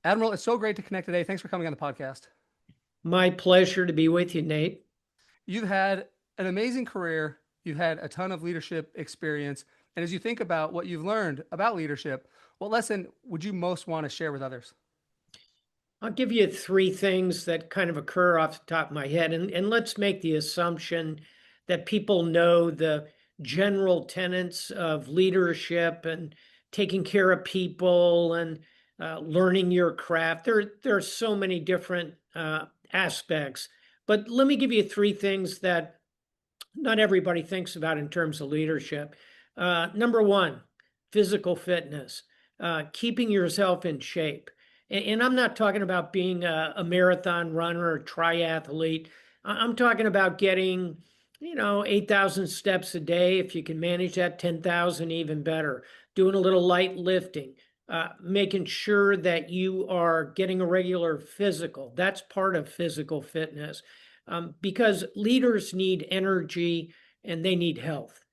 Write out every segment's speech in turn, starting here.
Admiral, it's so great to connect today. Thanks for coming on the podcast. My pleasure to be with you, Nate. You've had an amazing career. You've had a ton of leadership experience. And as you think about what you've learned about leadership, what lesson would you most want to share with others? I'll give you three things that kind of occur off the top of my head. And let's make the assumption that people know the general tenets of leadership and taking care of people and learning your craft. There are so many different aspects. But let me give you three things that not everybody thinks about in terms of leadership. Number one, physical fitness, keeping yourself in shape. And I'm not talking about being a marathon runner or triathlete. I'm talking about getting, 8,000 steps a day. If you can manage that, 10,000, even better. Doing a little light lifting, making sure that you are getting a regular physical. That's part of physical fitness because leaders need energy and they need health.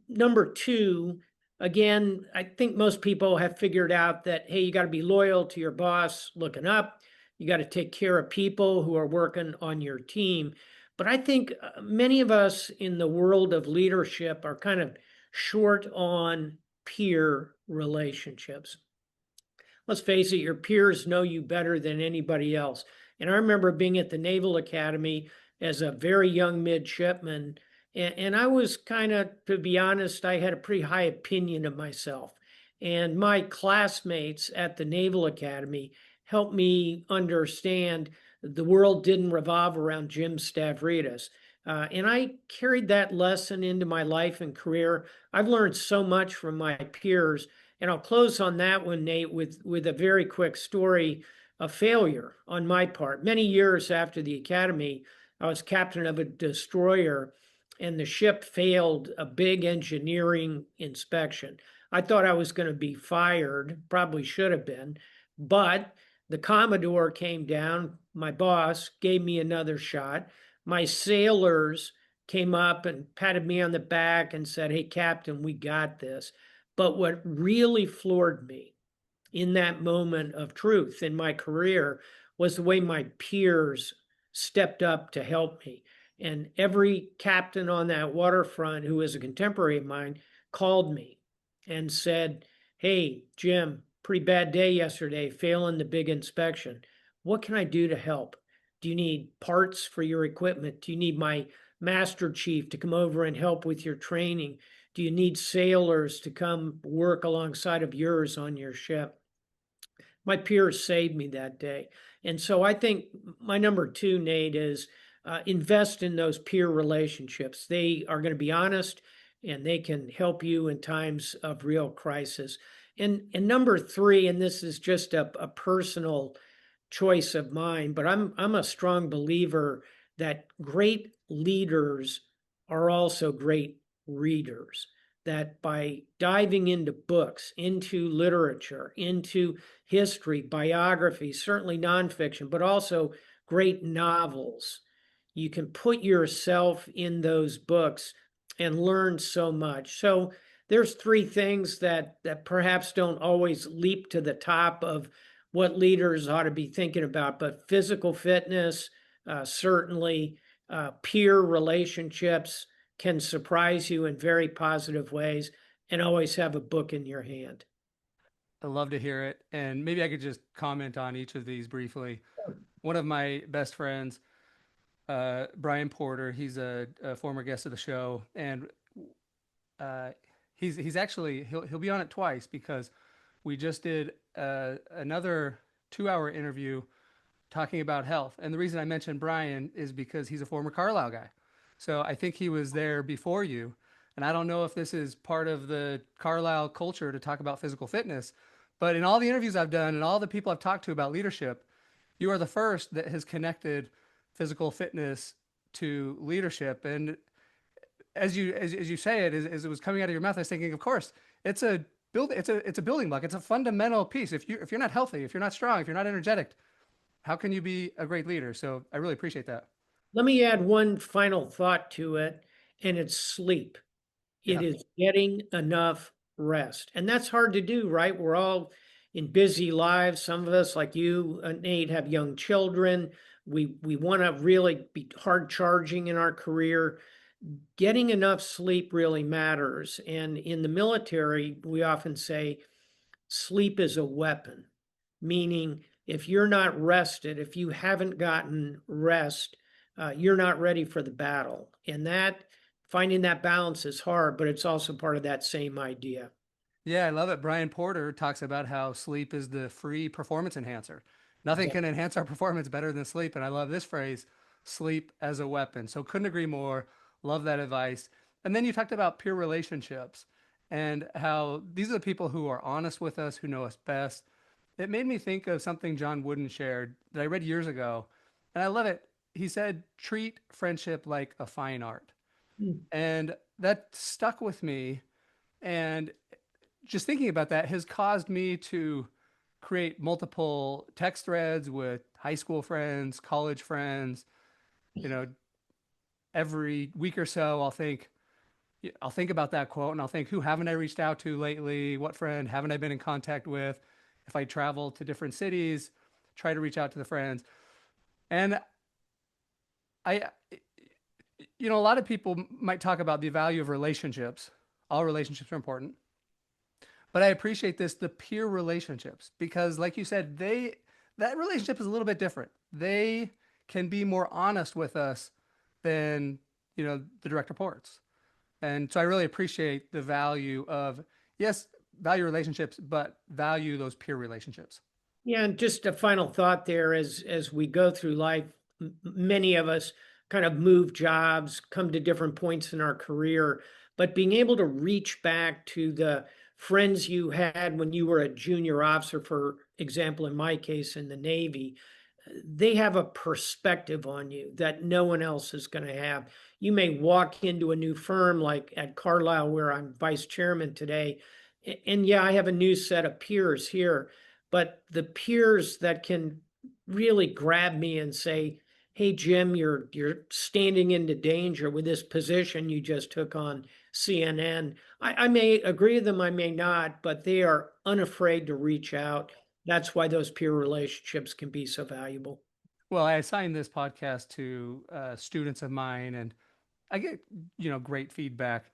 Number two, again, I think most people have figured out that, hey, you got to be loyal to your boss, looking up. You got to take care of people who are working on your team. But I think many of us in the world of leadership are kind of short on peer relationships. Let's face it, your peers know you better than anybody else. And I remember being at the Naval Academy as a very young midshipman, and I was kind of, to be honest, I had a pretty high opinion of myself. And my classmates at the Naval Academy helped me understand the world didn't revolve around Jim Stavridis. And I carried that lesson into my life and career. I've learned so much from my peers, and I'll close on that one, Nate, with a very quick story of failure on my part. Many years after the academy, I was captain of a destroyer, and the ship failed a big engineering inspection. I thought I was going to be fired, probably should have been, but the Commodore came down, my boss gave me another shot. My sailors came up and patted me on the back and said, "Hey, Captain, we got this." But what really floored me in that moment of truth in my career was the way my peers stepped up to help me. And every captain on that waterfront who is a contemporary of mine called me and said, "Hey, Jim, pretty bad day yesterday, failing the big inspection. What can I do to help? Do you need parts for your equipment? Do you need my master chief to come over and help with your training? Do you need sailors to come work alongside of yours on your ship?" My peers saved me that day. And so I think my number two, Nate, is invest in those peer relationships. They are going to be honest and they can help you in times of real crisis. And number three, and this is just a personal choice of mine, but I'm a strong believer that great leaders are also great readers. That by diving into books, into literature, into history, biography, certainly nonfiction, but also great novels, you can put yourself in those books and learn so much. So there's three things that perhaps don't always leap to the top of what leaders ought to be thinking about, but physical fitness, certainly peer relationships can surprise you in very positive ways, and always have a book in your hand. I love to hear it. And maybe I could just comment on each of these briefly. One of my best friends, Brian Porter, he's a former guest of the show, and uh, he's actually he'll be on it twice because we just did another 2 hour interview talking about health. And the reason I mentioned Brian is because he's a former Carlyle guy. So I think he was there before you. And I don't know if this is part of the Carlyle culture to talk about physical fitness, but in all the interviews I've done and all the people I've talked to about leadership, you are the first that has connected physical fitness to leadership. And as you say it, as it was coming out of your mouth, I was thinking, of course, it's a it's a building block. It's a fundamental piece. If you're not healthy, if you're not strong, if you're not energetic, how can you be a great leader? So I really appreciate that. Let me add one final thought to it, and it's sleep. It Yeah. is getting enough rest. And that's hard to do, right? We're all in busy lives. Some of us, like you, Nate, have young children. We want to really be hard charging in our career. Getting enough sleep really matters. And in the military, we often say sleep is a weapon, meaning if you're not rested, if you haven't gotten rest, you're not ready for the battle. And that finding that balance is hard, but it's also part of that same idea. Yeah, I love it. Brian Porter talks about how sleep is the free performance enhancer. Nothing can enhance our performance better than sleep. And I love this phrase, sleep as a weapon. So couldn't agree more. Love that advice. And then you talked about peer relationships and how these are the people who are honest with us, who know us best. It made me think of something John Wooden shared that I read years ago. And I love it. He said, treat friendship like a fine art. Mm. And that stuck with me. And just thinking about that has caused me to create multiple text threads with high school friends, college friends. You know, every week or so, I'll think about that quote and I'll think, who haven't I reached out to lately? What friend haven't I been in contact with? If I travel to different cities, try to reach out to the friends. And I, a lot of people might talk about the value of relationships. All relationships are important. But I appreciate the peer relationships, because like you said, that relationship is a little bit different. They can be more honest with us than, the direct reports. And so I really appreciate the value of, yes, value relationships, but value those peer relationships. Yeah, and just a final thought there as we go through life, many of us kind of move jobs, come to different points in our career, but being able to reach back to the friends you had when you were a junior officer, for example, in my case in the Navy, they have a perspective on you that no one else is going to have. You may walk into a new firm like at Carlyle, where I'm vice chairman today, and yeah, I have a new set of peers here, but the peers that can really grab me and say, "Hey, Jim, you're standing into danger with this position you just took on CNN." I may agree with them, I may not, but they are unafraid to reach out. That's why those peer relationships can be so valuable. Well, I assign this podcast to students of mine, and I get, great feedback.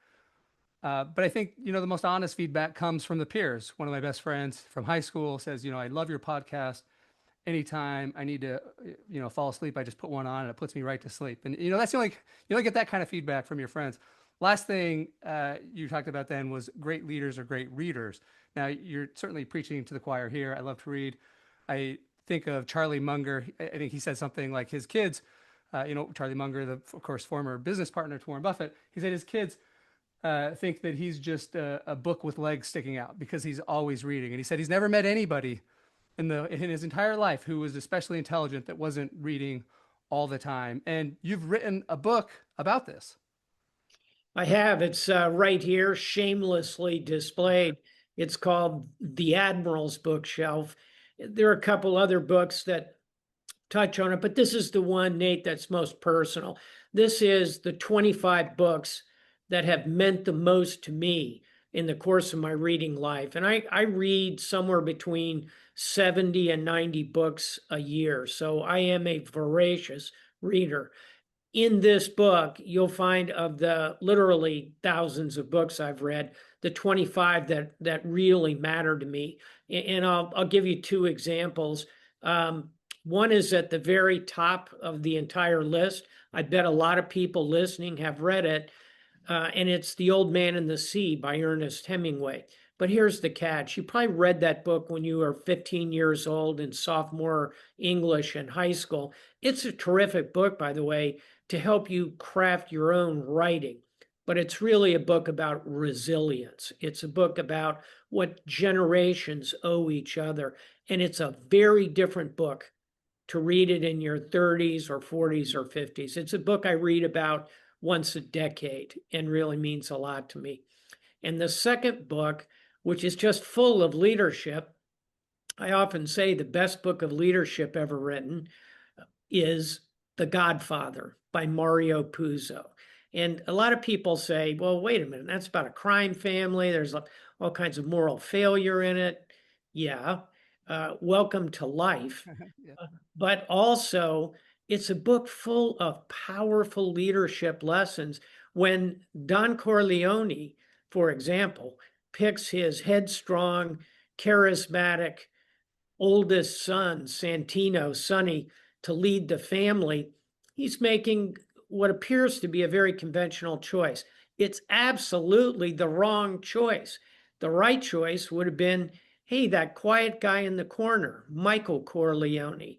But I think, the most honest feedback comes from the peers. One of my best friends from high school says, I love your podcast. Anytime I need to, fall asleep, I just put one on and it puts me right to sleep. And, that's you only get that kind of feedback from your friends. Last thing you talked about then was great leaders are great readers. Now, you're certainly preaching to the choir here. I love to read. I think of Charlie Munger. I think he said something like his kids, Charlie Munger, of course, former business partner to Warren Buffett, he said his kids think that he's just a book with legs sticking out because he's always reading. And he said he's never met anybody in his entire life who was especially intelligent that wasn't reading all the time. And you've written a book about this. I have. It's right here, shamelessly displayed. It's called The Admiral's Bookshelf. There are a couple other books that touch on it, but this is the one, Nate, that's most personal. This is the 25 books that have meant the most to me in the course of my reading life. And I read somewhere between 70 and 90 books a year. So I am a voracious reader. In this book, you'll find, of the literally thousands of books I've read, the 25 that really matter to me. And I'll give you two examples. One is at the very top of the entire list. I bet a lot of people listening have read it, and it's The Old Man and the Sea by Ernest Hemingway. But here's the catch. You probably read that book when you were 15 years old in sophomore English in high school. It's a terrific book, by the way, to help you craft your own writing. But it's really a book about resilience. It's a book about what generations owe each other. And it's a very different book to read it in your 30s or 40s or 50s. It's a book I read about once a decade and really means a lot to me. And the second book, which is just full of leadership, I often say the best book of leadership ever written, is The Godfather by Mario Puzo. And a lot of people say, well, wait a minute, that's about a crime family. There's all kinds of moral failure in it. Yeah. Welcome to Life. Yeah. But also, it's a book full of powerful leadership lessons. When Don Corleone, for example, picks his headstrong, charismatic oldest son, Santino, Sonny, to lead the family, he's making what appears to be a very conventional choice. It's absolutely the wrong choice. The right choice would have been, hey, that quiet guy in the corner, Michael Corleone,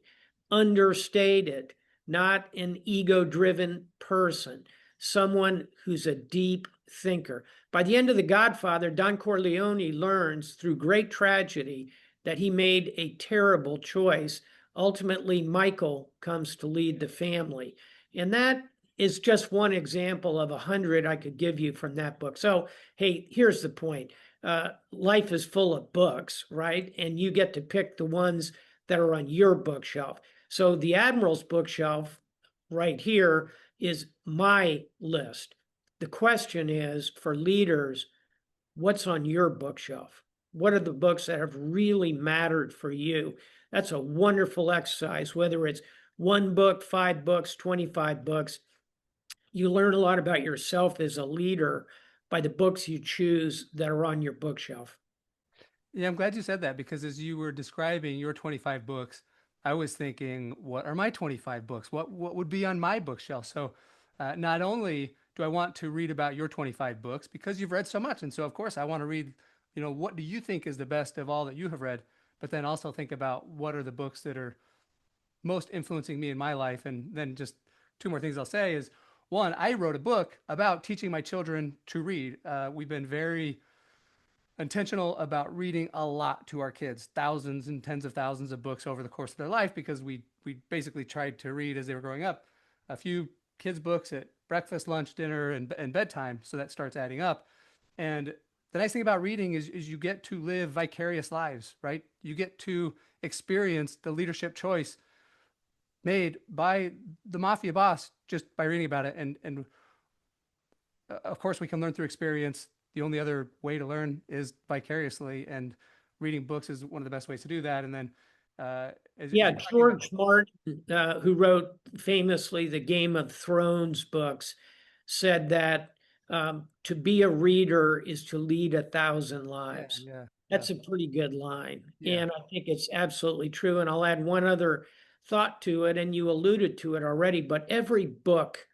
understated, not an ego driven person, someone who's a deep thinker. By the end of The Godfather, Don Corleone learns through great tragedy that he made a terrible choice. Ultimately, Michael comes to lead the family. And that is just one example of 100 I could give you from that book. So, hey, here's the point. Life is full of books, right? And you get to pick the ones that are on your bookshelf. So the Admiral's bookshelf right here is my list. The question is for leaders, what's on your bookshelf? What are the books that have really mattered for you? That's a wonderful exercise, whether it's one book, 5 books, 25 books. You learn a lot about yourself as a leader by the books you choose that are on your bookshelf. Yeah, I'm glad you said that because as you were describing your 25 books, I was thinking, what are my 25 books? What would be on my bookshelf? So, not only do I want to read about your 25 books because you've read so much, and so of course I want to read, what do you think is the best of all that you have read? But then also think about what are the books that are most influencing me in my life. And then just two more things I'll say is one, I wrote a book about teaching my children to read. We've been very intentional about reading a lot to our kids, thousands and tens of thousands of books over the course of their life because we basically tried to read as they were growing up a few kids books at breakfast, lunch, dinner, and bedtime. So that starts adding up. And the nice thing about reading is you get to live vicarious lives, right? You get to experience the leadership choice made by the mafia boss just by reading about it. And of course, we can learn through experience. The only other way to learn is vicariously, and reading books is one of the best ways to do that. And then, as Yeah, you're talking about, George Martin, who wrote famously the Game of Thrones books, said that to be a reader is to lead 1,000 yeah, lives. yeah, yeah, That's a pretty good line. yeah, And I think it's absolutely true. And I'll add one other thought to it, and you alluded to it already, but every book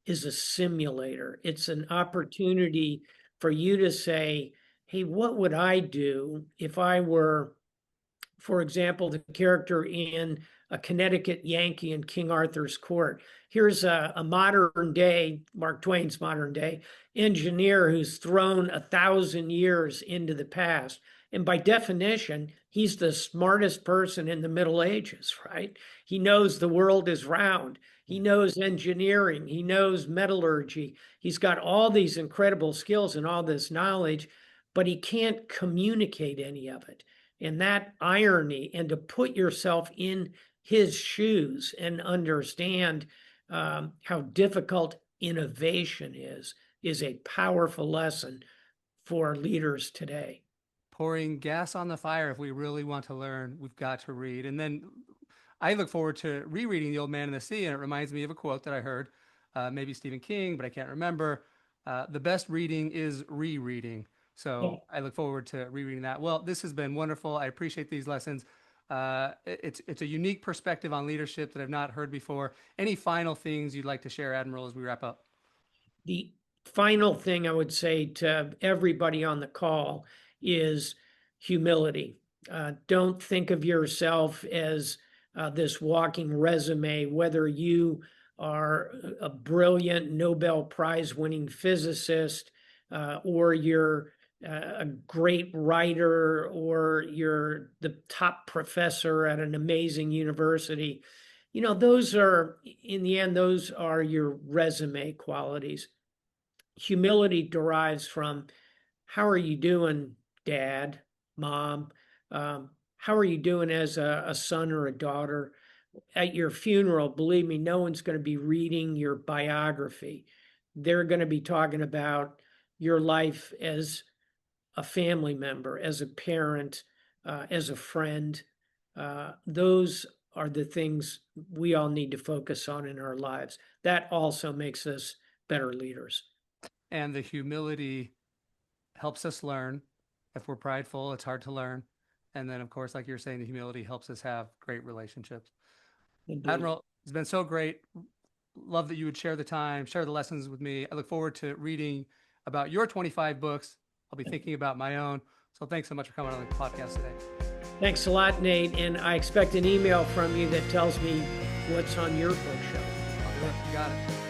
is a simulator. It's an opportunity for you to say, hey, what would I do if I were, for example, the character in A Connecticut Yankee in King Arthur's Court? Here's a modern day, Mark Twain's modern day engineer who's thrown 1,000 years into the past. And by definition, he's the smartest person in the Middle Ages, right? He knows the world is round. He yeah. knows engineering. He knows metallurgy. He's got all these incredible skills and all this knowledge, but he can't communicate any of it. And that irony, and to put yourself in his shoes and understand how difficult innovation is a powerful lesson for leaders today. Pouring gas on the fire. If we really want to learn, we've got to read. And then I look forward to rereading The Old Man and the Sea, and it reminds me of a quote that I heard, maybe Stephen King, but I can't remember. The best reading is rereading. Yeah. So I look forward to rereading that. Well, this has been wonderful. I appreciate these lessons. It's a unique perspective on leadership that I've not heard before. Any final things you'd like to share, Admiral, as we wrap up? The final thing I would say to everybody on the call is humility. Don't think of yourself as this walking resume, whether you are a brilliant Nobel Prize winning physicist, or you're a great writer, or you're the top professor at an amazing university. Those are, in the end, those are your resume qualities. Humility derives from, how are you doing, dad, mom? How are you doing as a son or a daughter? At your funeral, believe me, no one's going to be reading your biography. They're going to be talking about your life as a family member, as a parent, as a friend. Those are the things we all need to focus on in our lives. That also makes us better leaders. And the humility helps us learn. If we're prideful, it's hard to learn. And then, of course, like you're saying, the humility helps us have great relationships. Indeed. Admiral, it's been so great. Love that you would share the time, share the lessons with me. I look forward to reading about your 25 books. I'll be thinking about my own. So thanks so much for coming on the podcast today. Thanks a lot, Nate. And I expect an email from you that tells me what's on your bookshelf. You got it.